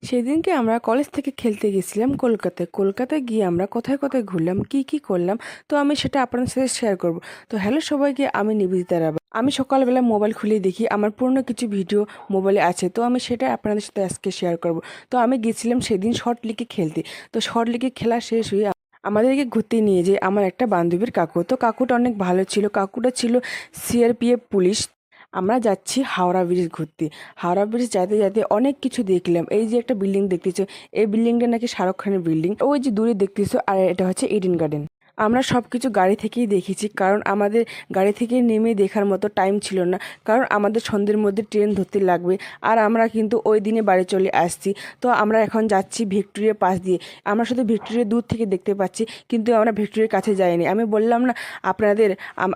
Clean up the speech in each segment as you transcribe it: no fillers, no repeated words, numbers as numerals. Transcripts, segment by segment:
সেদিনকে আমরা কলেজ থেকে খেলতে গেছিলাম কলকাতায়। কলকাতায় গিয়ে আমরা কোথায় কোথায় ঘুরলাম, কি কি করলাম, তো আমি সেটা আপনাদের সাথে শেয়ার করব। তো হ্যালো সবাইকে, আমি নিবেদিতা রাবা। আমি সকালবেলা মোবাইল খুলে দেখি আমার পুরনো কিছু ভিডিও মোবাইলে আছে, তো আমি সেটা আপনাদের সাথে আজকে শেয়ার করব। তো আমি গেছিলাম সেদিন শর্ট লিগে খেলতে। তো শর্ট লিগে খেলা শেষ হয়ে আমাদেরকে ঘুরতে নিয়ে যায় আমার একটা বান্ধবীর কাকু। তো কাকুটা অনেক ভালো ছিল, কাকুটা ছিল সিআরপিএফ পুলিশ। আমরা যাচ্ছি হাওড়া ব্রিজ ঘুরতে। হাওড়া ব্রিজ যেতে যেতে অনেক কিছু দেখলাম। এই যে একটা বিল্ডিং দেখতেছো, এই বিল্ডিংটা নাকি শাহরুখ খানের বিল্ডিং। ওই যে দূরে দেখতেছো, আর এটা হচ্ছে ইডেন গার্ডেন। আমরা সব কিছু গাড়ি থেকেই দেখেছি, কারণ আমাদের গাড়ি থেকে নেমে দেখার মতো টাইম ছিল না, কারণ আমাদের সন্ধ্যের মধ্যে ট্রেন ধরতে লাগবে। আর আমরা কিন্তু ওই দিনে বাড়ি চলে আসছি। তো আমরা এখন যাচ্ছি ভিক্টোরিয়ার পাশ দিয়ে। আমরা শুধু ভিক্টোরিয়া দূর থেকে দেখতে পাচ্ছি, কিন্তু আমরা ভিক্টোরিয়ার কাছে যাইনি। আমি বললাম না আপনাদের,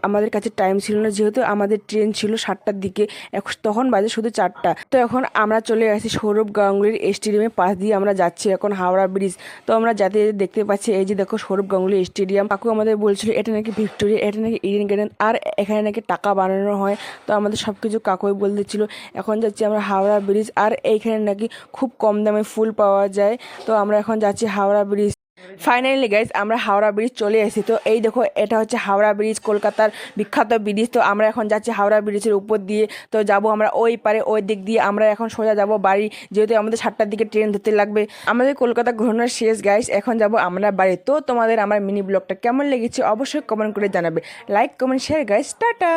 আমাদের কাছে টাইম ছিল না, যেহেতু আমাদের ট্রেন ছিল 7টার দিকে, তখন বাজে শুধু 4টা। তো এখন আমরা চলে আসি সৌরভ গাঙ্গুলির স্টেডিয়ামের পাশ দিয়ে আমরা যাচ্ছি এখন হাওড়া ব্রিজ। তো আমরা যাতে দেখতে পাচ্ছি, এই যে দেখো সৌরভ গাঙ্গুলি স্টেডিয়াম। কাকু আমাদের বলছিল এটা নাকি ভিক্টোরিয়া, এটা নাকি ইডেন গার্ডেন, আর এখানে নাকি টাকা বানানো হয়। তো আমাদের সব কিছু কাকুই বলতেছিল। এখন যাচ্ছি আমরা হাওড়া ব্রিজ, আর এইখানে নাকি খুব কম দামে ফুল পাওয়া যায়। তো আমরা এখন যাচ্ছি হাওড়া ব্রিজ। ফাইনালি গাইজ আমরা হাওড়া ব্রিজ চলে এসেছি। তো এই দেখো, এটা হচ্ছে হাওড়া ব্রিজ, কলকাতার বিখ্যাত ব্রিজ। তো আমরা এখন যাচ্ছি হাওড়া ব্রিজের উপর দিয়ে। তো যাব আমরা ওই পারে, ওই দিক দিয়ে আমরা এখন সোজা যাব বাড়ি, যেহেতু আমাদের 7টার দিকে ট্রেন ধরতে লাগবে। আমাদের কলকাতা ঘোরানোর শেষ গাইজ, এখন যাব আমরা বাড়ি। তো তোমাদের আমার মিনি ব্লগটা কেমন লেগেছে অবশ্যই কমেন্ট করে জানাবে। Like comment share guys, tata.